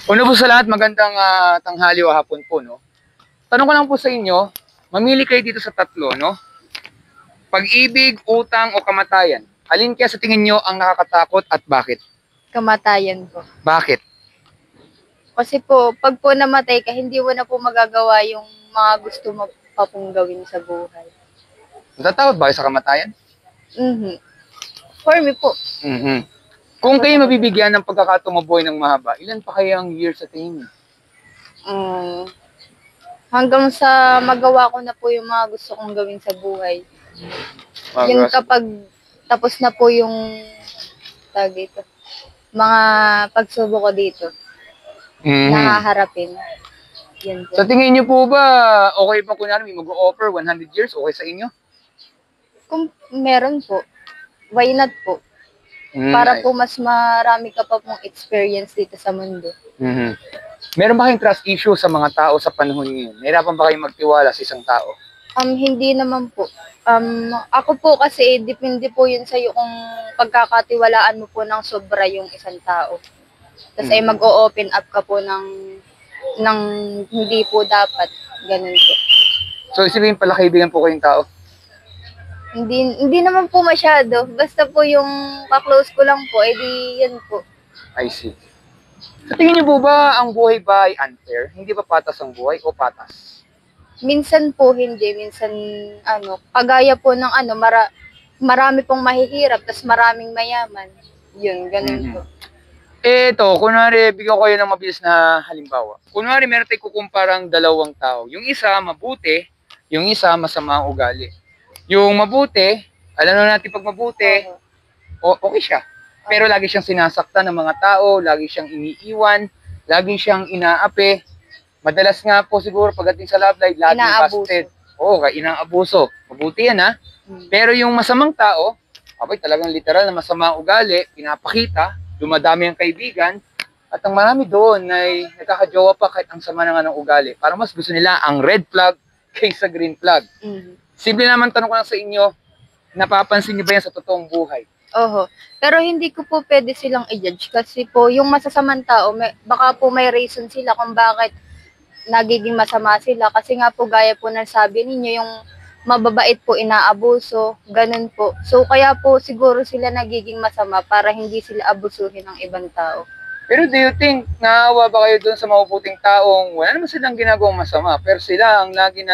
Una po sa lahat, magandang tanghali o hapon po, no? Tanong ko lang po sa inyo, mamili kayo dito sa tatlo, no? Pag-ibig, utang o kamatayan. Alin kaya sa tingin nyo ang nakakatakot at bakit? Kamatayan po. Bakit? Kasi po, pag po namatay ka, hindi mo na po magagawa yung mga gusto mo pa pong gawin sa buhay. Natatakot ba kayo sa kamatayan? Mhm. For me po. Mhm. Kung kayo mabibigyan ng pagkakataong mabuhay ng mahaba, ilan pa kaya ang years sa tingin nyo? Hanggang sa magawa ko na po yung mga gusto kong gawin sa buhay. Yun kapag tapos na po yung dito, mga pagsubok ko dito, nakaharapin. Yun po. Sa tingin nyo po ba, okay pa kunwari may mag-offer 100 years, okay sa inyo? Kung meron po, why not po? Para po mas marami ka pa pong experience dito sa mundo. Meron ba kayong trust issue sa mga tao sa panahon ngayon? Nahirapan ba kayong magtiwala sa isang tao? Hindi naman po. Ako po kasi, depende po yun sa'yo kung pagkakatiwalaan mo po ng sobra yung isang tao. Tapos ay mag-o-open up ka po ng hindi po dapat. Ganun po. So, isipin pala kaibigan po kayong tao? Hindi naman po masyado. Basta po yung ka-close ko lang po, edi yun po. I see. Sa tingin niyo po ba ang buhay ba ay unfair? Hindi ba patas ang buhay o patas? Minsan po hindi, minsan kagaya po ng marami pong mahihirap tapos maraming mayaman. Yun, ganun po. Ito, kunwari bigyan ko kayo ng mabilis na halimbawa. Kunwari meron tayong kukumparang dalawang tao. Yung isa mabuti, yung isa masama ang ugali. Yung mabuti, alam na natin pag mabuti, okay siya. Pero lagi siyang sinasaktan ng mga tao, lagi siyang iniiwan, lagi siyang inaapi. Madalas nga po siguro pagdating sa love life, lagi busted. Oo, kaya inaabuso. Mabuti yan ha. Pero yung masamang tao, abay talagang literal na masama ang ugali, pinapakita, dumadami ang kaibigan, at ang marami doon ay nagkakajowa pa kahit ang sama na nga ng ugali. Parang mas gusto nila ang red flag kaysa green flag. Simple naman tanong ko lang sa inyo, napapansin niyo ba yan sa totoong buhay? Oho. Pero hindi ko po pwede silang i-judge kasi po yung masasamang tao, baka po may reason sila kung bakit nagiging masama sila. Kasi nga po gaya po ng sabi ninyo, yung mababait po inaabuso, ganun po. So kaya po siguro sila nagiging masama para hindi sila abusuhin ng ibang tao. Pero do you think, naawa ba kayo doon sa mabubuting taong wala naman silang ginagawang masama, pero sila ang lagi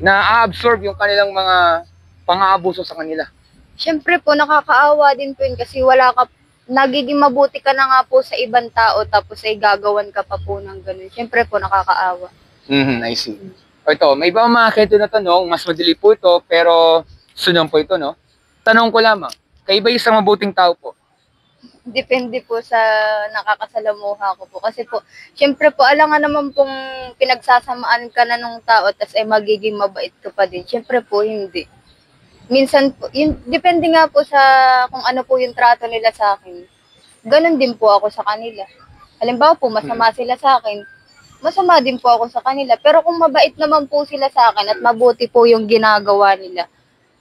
na-absorb yung kanilang mga pang-aabuso sa kanila? Siyempre po, nakakaawa din po yun kasi nagiging mabuti ka na nga po sa ibang tao tapos ay gagawan ka pa po ng ganun. Siyempre po, nakakaawa. I see. Ito, may ibang mga kwento na tanong, mas madali po ito, pero sunod po ito, no? Tanong ko lamang, kayo ba isang mabuting tao po? Depende po sa nakakasalamuha ko po. Kasi po, siyempre po, alam nga naman pong pinagsasamaan ka na nung tao tapos ay magiging mabait ka pa din. Siyempre po, hindi. Minsan po, depende nga po sa kung ano po yung trato nila sa akin. Ganon din po ako sa kanila. Halimbawa po, masama sila sa akin, masama din po ako sa kanila. Pero kung mabait naman po sila sa akin at mabuti po yung ginagawa nila,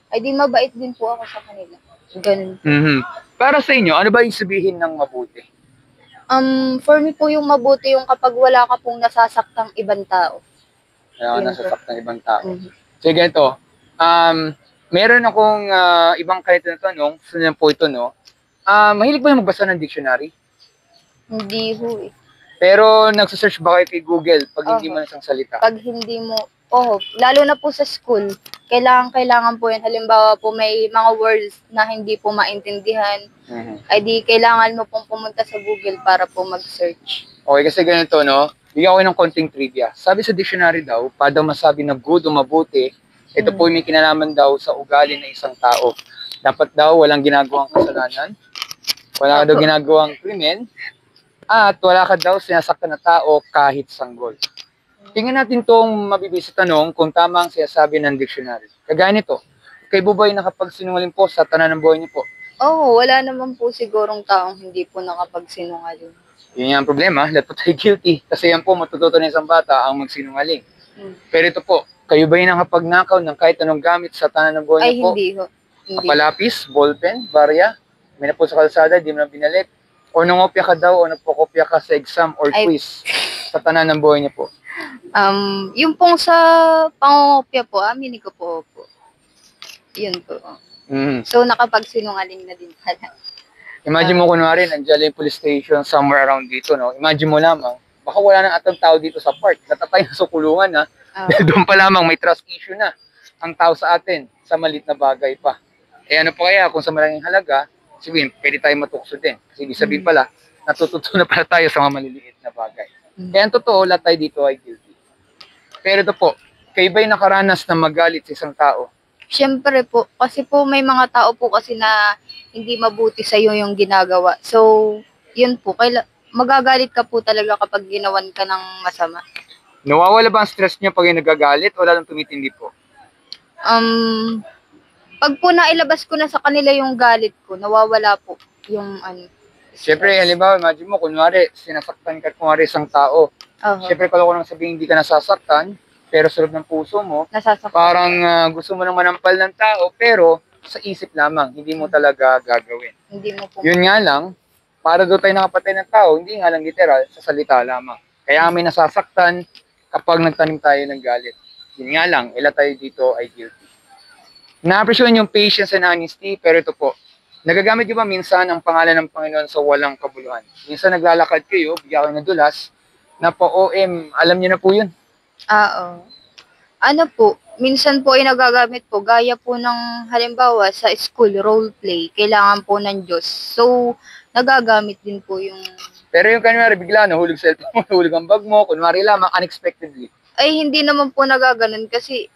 ay di mabait din po ako sa kanila. Ganon po. Para sa inyo, ano ba yung sabihin ng mabuti? For me po yung mabuti yung kapag wala ka pong nasasaktang ibang tao. Nasasaktang ibang tao. Sige, ganito. Meron akong ibang kalito na tanong. Sunod po ito, no? Mahilig ba yung magbasa ng dictionary? Hindi ho eh. Pero nagsasearch ba kayo kay Google pag hindi mo isang salita? Pag hindi mo, lalo na po sa school, kailangan po yan. Halimbawa po may mga words na hindi po maintindihan, ay di kailangan mo pong pumunta sa Google para po mag-search. Okay, kasi ganito, no? Bigyan ko ng konting trivia. Sabi sa dictionary daw, para masabi na good o mabuti, ito po may kinalaman daw sa ugali ng isang tao. Dapat daw walang ginagawang kasalanan, wala ka daw ginagawang krimen, at wala ka daw sinasaktan na tao kahit sanggol. Tingnan natin itong mabibis sa tanong kung tama ang sinasabi ng dictionary. Kagaya nito, kayo po ba ay nakapagsinungaling po sa tanan ng buhay niyo po? Wala naman po sigurong taong hindi po nakapagsinungaling. Yun yung problema, lahat po tayo guilty. Kasi yan po, matututo ng isang bata ang magsinungaling. Pero ito po, kayo ba yung nakapagnakaw ng kahit anong gamit sa tanan ng buhay niyo po? Ay, hindi ho. Kapalapis, ballpen, barya, may na po sa kalsada, di mo na binalik. O nangopya ka daw o nagpokopya ka sa exam or Ay. quiz sa tanan ng buhay niyo po? Yung pong sa pangungopia po, aminin ko po. Yun po. Mm. So, nakapagsinungaling na din pala. Imagine mo kunwari, nandiyan yung police station somewhere around dito, no? Imagine mo lamang, baka wala nang atang tao dito sa park. Natatay na sa kulungan, ha? Dahil doon pa lamang may trust issue na ang tao sa atin sa malit na bagay pa. Eh ano pa kaya kung sa maraming halaga, sabihin, pwede tayo matukso din. Kasi ibig sabihin pala, natututo na pala tayo sa mga maliliit na bagay. Kaya ang totoo, lahat tayo dito ay guilty. Pero ito po, kayo ba'y nakaranas na magalit sa isang tao? Siyempre po, kasi po may mga tao po kasi na hindi mabuti sa iyo yung ginagawa. So, yun po, magagalit ka po talaga kapag ginawan ka ng masama. Nawawala ba ang stress niyo pag nagagalit o lalong tumitindi po? Pag po nailabas ko na sa kanila yung galit ko, nawawala po yung Siyempre, halimbawa, imagine mo, kunwari, sinasaktan ka kunwari isang tao. Siyempre, kalau ko nang sabihin hindi ka nasasaktan, pero sa loob ng puso mo, nasasaktan. Parang gusto mo nang manampal ng tao, pero sa isip lamang, hindi mo talaga gagawin. Hindi mo po. Yun nga lang, para doon tayo nakapatay ng tao, hindi nga lang literal, sa salita lamang. Kaya may nasasaktan kapag nagtanim tayo ng galit. Yun nga lang, ilan tayo dito ay guilty. Na-appreciate yung patience and honesty, pero ito po, nagagamit nyo ba minsan ang pangalan ng Panginoon sa walang kabuluhan? Minsan naglalakad kayo, bigyan kayo ng dulas, na po OM, alam niyo na po yun. Oo. Ano po, minsan po ay nagagamit po, gaya po ng halimbawa sa school, role play, kailangan po ng Diyos. So, nagagamit din po yung... Pero yung kanwari, bigla nahulog cellphone mo, nahulog ang bag mo, kunwari lamang, unexpectedly. Ay, hindi naman po nagaganon kasi,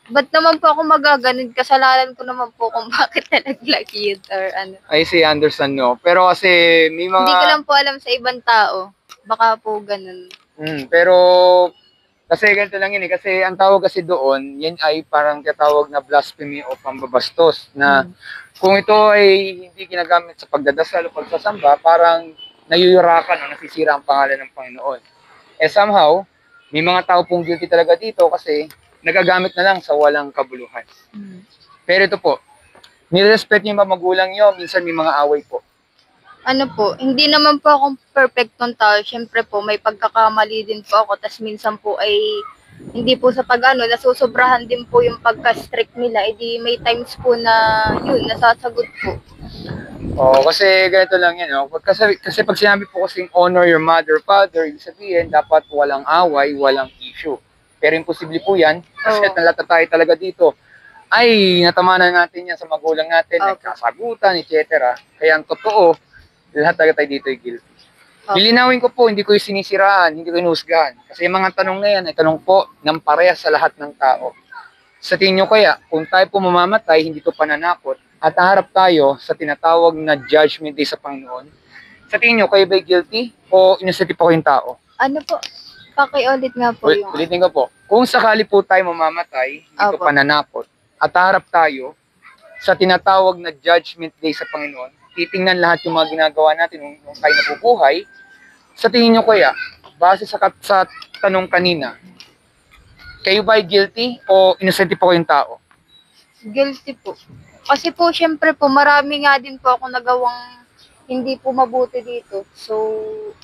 ba't naman po ako magaganon? Kasalanan ko naman po kung bakit nalaglag yun or ano. I see, understand no. Pero kasi may mga... Hindi ko lang po alam sa ibang tao. Baka po ganun. Pero kasi ganito lang yun eh. Kasi ang tawag kasi doon, yan ay parang katawag na blasphemy o pambabastos. Na kung ito ay hindi ginagamit sa pagdadasal o pagsasamba, parang nayuyurakan o nasisira ang pangalan ng Panginoon. Eh somehow, may mga tao pong guilty talaga dito kasi nagagamit na lang sa walang kabuluhan. Pero ito po, nirespect niyo ba magulang niyo? Minsan may mga away po. Ano po, hindi naman po akong perfectong tao. Siyempre po, may pagkakamali din po ako. Tas minsan po ay, hindi po sa nasusobrahan din po yung pagka-strict nila. E di may times po na, yun, nasasagot po. Kasi ganito lang yan. No? Kasi pag sinabi po kasing honor your mother, father, ibig sabihin, dapat walang away, walang issue. Pero imposible po yan, kasi nalata tayo talaga dito. Ay, natamanan natin yan sa magulang natin, nagkasagutan, etc. Kaya ang totoo, lahat talaga tayo dito ay guilty. Lilinawin ko po, hindi ko yung sinisiraan, hindi ko inuhusgahan. Kasi yung mga tanong na yan ay tanong po ng parehas sa lahat ng tao. Sa tingin nyo kaya, kung tayo po mamamatay, hindi to pananakot, at harap tayo sa tinatawag na judgment day sa Panginoon, sa tingin nyo, kayo ba'y guilty o innocent po kayong tao? Ano po? Pakiulit nga po yung... Ulitin ko po, kung sakali po tayo mamamatay, hindi to pananakot, at harap tayo sa tinatawag na judgment day sa Panginoon, titingnan lahat yung mga ginagawa natin nung tayo nabubuhay. Sa tingin nyo kaya, base sa tanong kanina, kayo ba ay guilty o innocent po kayong tao? Guilty po. Kasi po, syempre po, marami nga din po ako nagawang hindi po mabuti dito. So,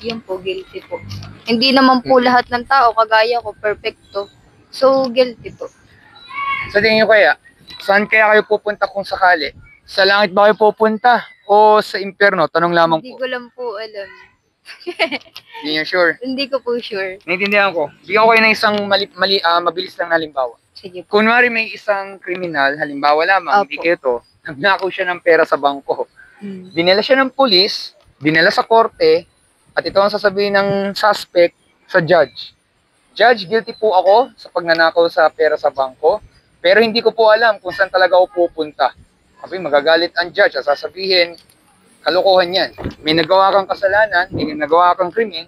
yun po, guilty po. Hindi naman po lahat ng tao, kagaya ko, perfecto. So, guilty po. Sa tingin nyo kaya, saan kaya kayo pupunta kung sakali? Sa langit ba kayo pupunta o sa impyerno? Tanong lamang Hindi po. ko lang po alam. Hindi nyo sure? Hindi ko po sure. Naintindihan ko. Bigyan ko kayo ng isang mabilis lang na halimbawa. Sige po. Kunwari may isang kriminal, halimbawa lamang, hindi kayo to, nagnakaw siya ng pera sa bangko. Dinala siya ng pulis, dinala sa korte, at ito ang sasabihin ng suspect sa judge. Judge, guilty po ako sa pagnanakaw sa pera sa bangko, pero hindi ko po alam kung saan talaga ako pupunta. Sabi, magagalit ang judge at sasabihin, kalokohan yan. May nagawa kang kasalanan, may nagawa kang krimen,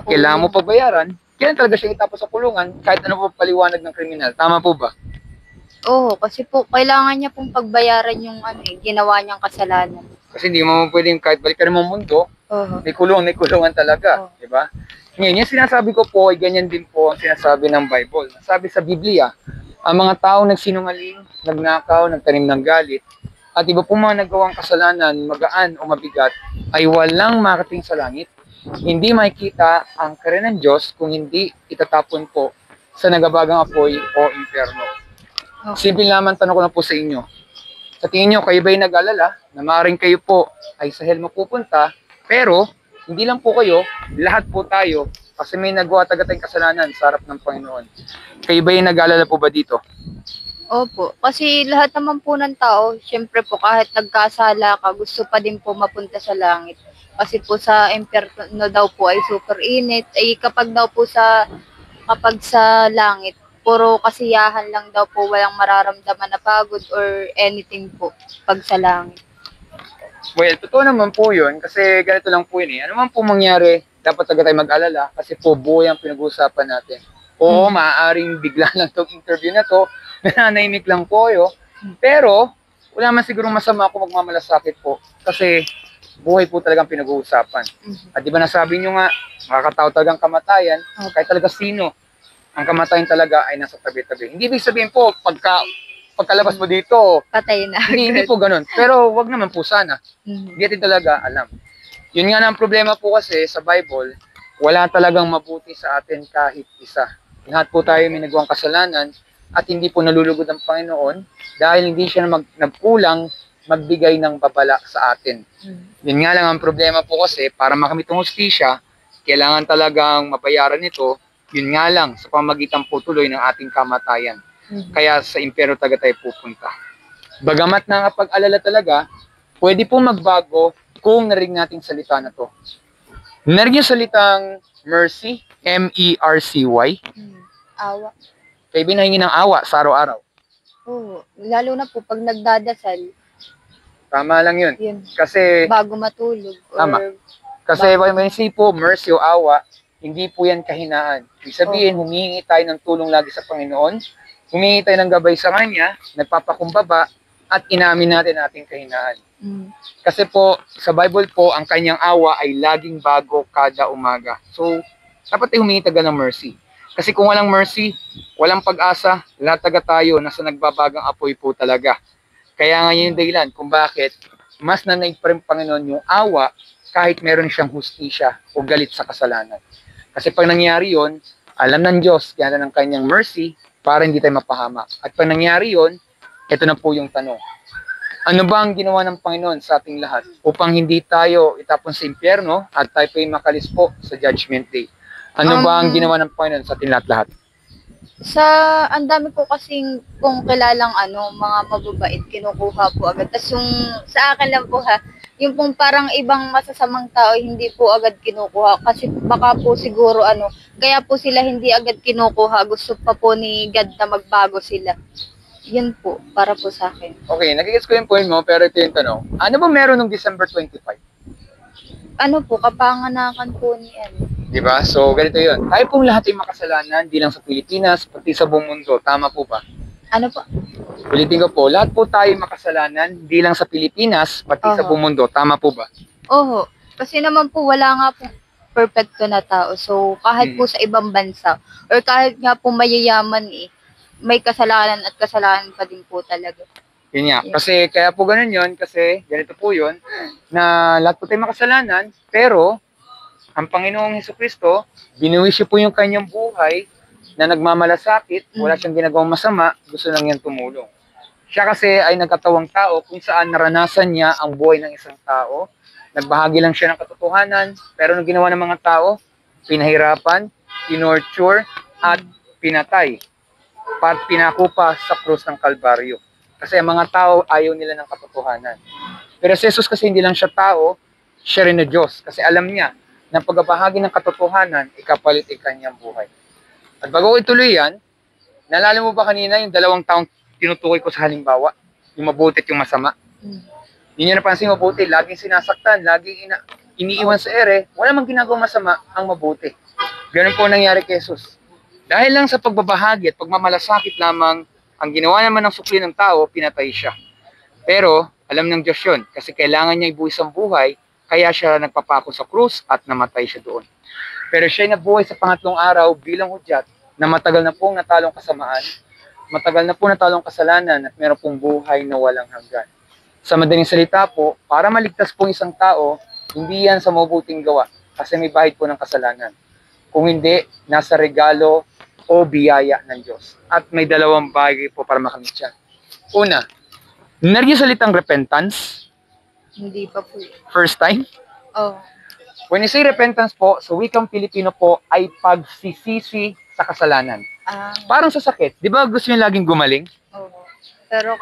kailangan mo pagbayaran, kailan talaga siya itapos sa kulungan kahit ano po paliwanag ng kriminal. Tama po ba? Oo, kasi po, kailangan niya pong pagbayaran yung ginawa niyang kasalanan. Kasi hindi mo pwedeng kahit balikan mo mundo, may kulungan talaga. Diba? Ngayon, yung sinasabi ko po, ay ganyan din po ang sinasabi ng Bible. Sabi sa Biblia, ang mga taong nagsinungaling, nagnakaw, nagtanim ng galit, at iba pong mga nagawang kasalanan, magaan o mabigat, ay walang marating sa langit. Hindi makikita ang karya ng Diyos kung hindi itatapon po sa nagabagang apoy o impyerno. Okay. Simple naman tanong ko na po sa inyo. Sa tingin nyo, kayo ba'y nag-alala na maaaring kayo po ay sa hell mapupunta, pero hindi lang po kayo, lahat po tayo, kasi may nagawa tagatayong kasalanan sa harap ng Panginoon. Kayo ba'y nag-alala po ba dito? Opo. Kasi lahat naman po ng tao, syempre po kahit nagkasala ka, gusto pa din po mapunta sa langit. Kasi po sa impyerno daw po ay super init. Ay kapag sa langit, puro kasiyahan lang daw po, walang mararamdaman na pagod or anything po pag sa langit. Well, totoo naman po yun, kasi ganito lang po yun eh. Ano man po mangyari, dapat talaga tayo mag-alala, kasi po buhay ang pinag-uusapan natin. Oo, maaaring bigla lang itong interview na to, nananahimik lang po kayo, pero wala man sigurong masama kung magmamalasakit po, kasi buhay po talagang pinag-uusapan. At di ba nasabi nyo nga, makakatao talagang kamatayan, kahit talaga sino, ang kamatayan talaga ay nasa tabi-tabi. Hindi ibig sabihin po, pagkalabas mo dito, Patay na. hindi po ganun. Pero wag naman po sana. Hindi natin talaga alam. Yun nga na ang problema po kasi sa Bible, wala talagang mabuti sa atin kahit isa. Lahat po tayo may nagawang kasalanan at hindi po nalulugod ang Panginoon dahil hindi siya nagkulang magbigay ng babala sa atin. Yun nga lang ang problema po kasi para makamit ang hustisya, kailangan talagang mabayaran ito. Yun nga lang sa pamagitan po tuloy ng ating kamatayan. Kaya sa impyerno taga tayo pupunta. Bagamat nakapag-alala talaga, pwede po magbago kung narinig nating salita na to. Narinig yung salitang mercy, M-E-R-C-Y. Awa. Kayo binahingi ng awa sa araw-araw. Oo. Lalo na po pag nagdadasal, Tama lang yun. yun, Kasi, bago matulog. Or, Tama. Kasi when we say po mercy o awa, hindi po yan kahinaan. Ibig sabihin, humihingi tayo ng tulong lagi sa Panginoon, humihingi tayo ng gabay sa Kanya, nagpapakumbaba, at inamin natin ating kahinaan. Kasi po, sa Bible po, ang kanyang awa ay laging bago kada umaga. So, dapat tayo humingi taga ng mercy. Kasi kung walang mercy, walang pag-asa, lahat taga tayo nasa nagbabagang apoy po talaga. Kaya nga yun yung dahilan kung bakit mas nanaig pa rin Panginoon yung awa kahit meron siyang hustisya o galit sa kasalanan. Kasi pag nangyari yon, alam ng Diyos, kaya ng kanyang mercy para hindi tayo mapahamak. At pag nangyari yon, ito na po yung tanong. Ano ba ang ginawa ng Panginoon sa ating lahat upang hindi tayo itapon sa impyerno at tayo po'y makalis po sa Judgment Day? Ano ba ang ginawa ng Panginoon sa ating lahat-lahat? Ang dami ko kasing kung kilalang mga mababait, kinukuha po agad. Tapos yung sa akin lang po yung pong parang ibang masasamang tao, hindi po agad kinukuha. Kasi baka po siguro kaya po sila hindi agad kinukuha. Gusto pa po ni God na magbago sila. Yun po, para po sa akin. Okay, nagigets ko yung point mo, pero ito yung tanong. Ano ba meron ng December 25? Kapanganakan po ni Diba? So, ganito yun. Tayo pong lahat ay makasalanan, di lang sa Pilipinas, pati sa buong mundo. Tama po ba? Ano po? Ulitin ko po, lahat po tayo makasalanan, di lang sa Pilipinas, pati sa buong mundo. Tama po ba? Oo. Kasi naman po, wala nga po perfecto na tao. So, kahit po sa ibang bansa, or kahit nga po mayayaman may kasalanan at kasalanan pa din po talaga. Yun nga. Kasi, kaya po ganun yun, kasi ganito po yun, na lahat po tayo makasalanan, pero, ang Panginoong Hesukristo, binuwis po yung kanyang buhay na nagmamalasakit, wala siyang ginagawang masama, gusto lang niyang tumulong. Siya kasi ay nagkatawang tao kung saan naranasan niya ang buhay ng isang tao. Nagbahagi lang siya ng katotohanan, pero nung ginawa ng mga tao, pinahirapan, tinorture, at pinatay. Pinakupa sa krus ng Kalbaryo. Kasi ang mga tao ayaw nila ng katotohanan. Pero si Jesus kasi hindi lang siya tao, siya rin na Diyos. Kasi alam niya, na pagbabahagi ng katotohanan, ikapalit ang kanyang buhay. At bago ko ituloy yan, naalala mo ba kanina yung 2 taong tinutukoy ko sa halimbawa? Yung mabuti at yung masama? Yun yung napansin mabuti, laging sinasaktan, laging iniiwan sa ere, wala mang ginagawa masama ang mabuti. Ganun po nangyari kay Jesus. Dahil lang sa pagbabahagi at pagmamalasakit lamang, ang ginawa naman ng sukli ng tao, pinatay siya. Pero, alam ng Diyos yun, kasi kailangan niya ibuwis ang buhay, kaya siya nagpapako sa krus at namatay siya doon. Pero siya ay nabuhay sa pangatlong araw bilang hudyat na matagal na pong natalong kasamaan, matagal na pong natalong kasalanan at meron pong buhay na walang hanggan. Sa madaling salita po, para maligtas po isang tao, hindi yan sa mabuting gawa kasi may bahid po ng kasalanan. Kung hindi, nasa regalo o biyaya ng Diyos. At may dalawang bagay po para makamit siya. Una, narinig yung salitang repentance, Hindi pa po. first time. Oh. When you say repentance po, sa wikang Pilipino po ay pagsisisi sa kasalanan. Parang sa sakit. Di ba gusto niyo laging gumaling? Oo. Pero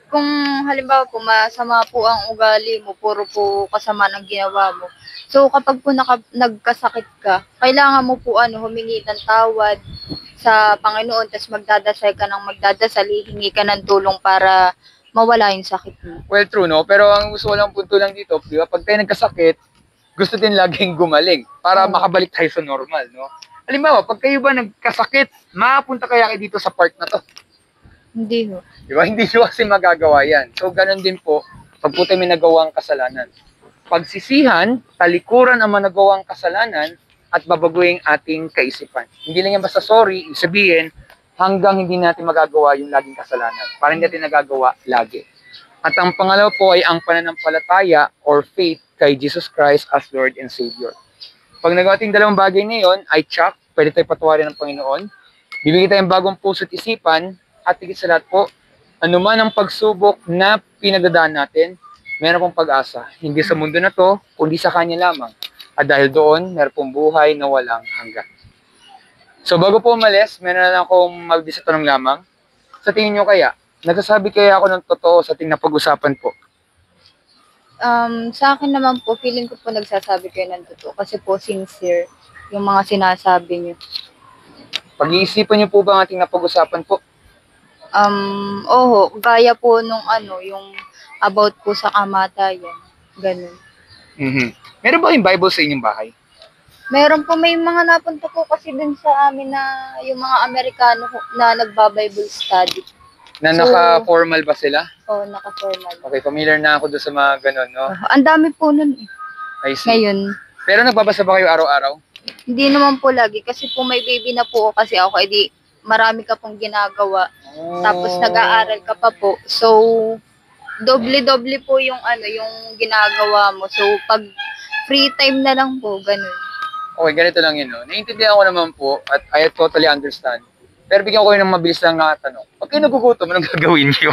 kung halimbawa po masama po ang ugali mo, puro po kasama ng ginawa mo. So kapag po nagkasakit ka, kailangan mo po humingi ng tawad sa Panginoon, tapos magdadasal ka ng magdadasal, hihingi ka ng tulong para mawala yung sakit mo. Well, true, no? Pero ang gusto ko lang punto lang dito, di ba? Pag tayo nagkasakit, gusto din laging gumaling para makabalik tayo sa normal, no? Halimbawa, pag kayo ba nagkasakit, makapunta kaya kayo dito sa part na to? Hindi ho. Di ba? Hindi nyo kasi magagawa yan. So, ganun din po, pag po tayo may nagawang kasalanan. Pagsisihan, talikuran ang managawang kasalanan at babaguhin ating kaisipan. Hindi lang yan basta sorry, ibig sabihin, hanggang hindi natin magagawa yung laging kasalanan. Para hindi natin nagagawa lagi. At ang pangalawa po ay ang pananampalataya or faith kay Jesus Christ as Lord and Savior. Pag nagawa ating dalawang bagay na yun, ay tsak, pwede tayo patawarin ng Panginoon. Bibigyan tayong bagong puso at isipan, at higit sa lahat po, anuman ang pagsubok na pinagdadaan natin, meron pong pag-asa. Hindi sa mundo na to, kundi sa Kanya lamang. At dahil doon, meron pong buhay na walang hanggan. So bago po umalis, meron na lang akong magbisa tanong lamang. Sa tingin nyo kaya, nagsasabi kaya ako ng totoo sa ating napag-usapan po? Sa akin naman po, feeling ko po nagsasabi kayo ng totoo kasi po sincere yung mga sinasabi niyo. Pag-iisipan nyo po ba ang ating napag-usapan po? Oo, gaya po nung yung about po sa kamatayan. Ganun. Meron ba kayong Bible sa inyong bahay? Meron po, may mga napunta po kasi dun sa amin na yung mga Amerikano na nagba-Bible study. Na So, naka-formal ba sila? Oo, naka-formal. Okay, familiar na ako doon sa mga ganun, no? Ang dami po nun eh. I see. Ngayon, Pero nagbabasa ba kayo araw-araw? hindi naman po lagi kasi po may baby na po kasi ako, edi marami ka pong ginagawa. Tapos nag-aaral ka pa po. So, doble-doble po yung yung ginagawa mo. So, pag free time na lang po, ganun. Okay, ganito lang yun, no? Naiintindihan ko naman po at I totally understand. Pero bigyan ko kayo ng mabilis lang na tanong. Pag kayo nagugutom, anong gagawin niyo?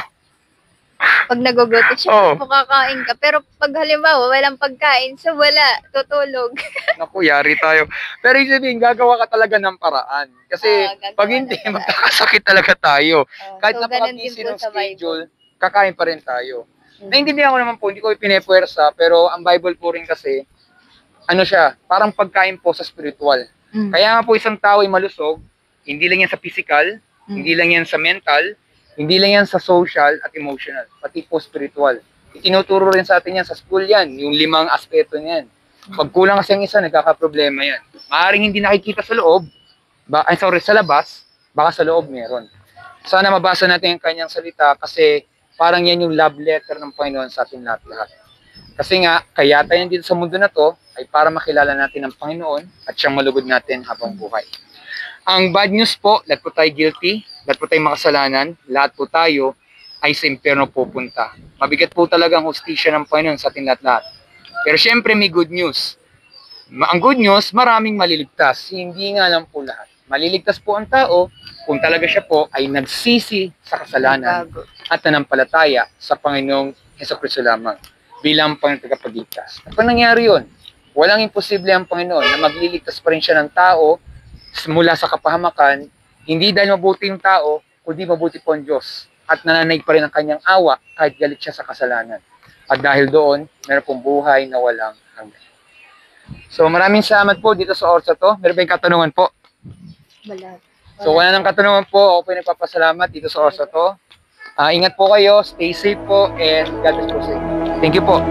Pag nagugutom, syempre po kakain ka. Pero pag halimbawa, walang pagkain, so wala, tutulog. Naku, yari tayo. Pero yung sabihin, gagawa ka talaga ng paraan. Kasi Gagawa pag hindi, ng paraan. magkakasakit talaga tayo. Kahit So, ganun din napaka-busy po ng sa schedule, kakain pa rin tayo. Mm. Naintindihan ko naman po, hindi ko ipinepwersa, pero ang Bible po rin kasi, siya, parang pagkain po sa spiritual. Mm. Kaya nga po isang tao ay malusog, hindi lang yan sa physical, hindi lang yan sa mental, hindi lang yan sa social at emotional, pati po spiritual. Itinuturo rin sa atin yan sa school yan, yung 5 aspeto niyan. Pag kulang kasi ang isa, nagkakaproblema yan. Maaaring hindi nakikita sa loob, sa labas, baka sa loob meron. Sana mabasa natin ang kanyang salita kasi parang yan yung love letter ng Panginoon sa atin lahat-lahat. Kasi nga, kaya tayo dito sa mundo na to ay para makilala natin ang Panginoon at siyang malugod natin habang buhay. Ang bad news po, lahat po tayo guilty, lahat po tayo makasalanan, lahat po tayo ay sa impyerno pupunta. Mabigat po talaga ang hustisya ng Panginoon sa atin lahat-lahat. Pero syempre may good news. Ang good news, maraming maliligtas. Hindi nga lang po lahat. Maliligtas po ang tao kung talaga siya po ay nagsisi sa kasalanan at nanampalataya sa Panginoong Jesucristo lamang bilang Panginoong tagapagligtas. Kapag nangyari yun, walang imposible ang Panginoon na magliligtas pa rin siya ng tao mula sa kapahamakan, hindi dahil mabuti yung tao, kundi mabuti po ang Diyos. At nananaig pa rin ang kanyang awa kahit galit siya sa kasalanan. At dahil doon, meron pong buhay na walang hanggan. So maraming salamat po dito sa oras na to. Meron ba yung katanungan po? Wala. So wala nang katanungan po. Ako po yung nagpapasalamat dito sa oras na to. Ingat po kayo, stay safe po, and God bless po sa inyo. Thank you po.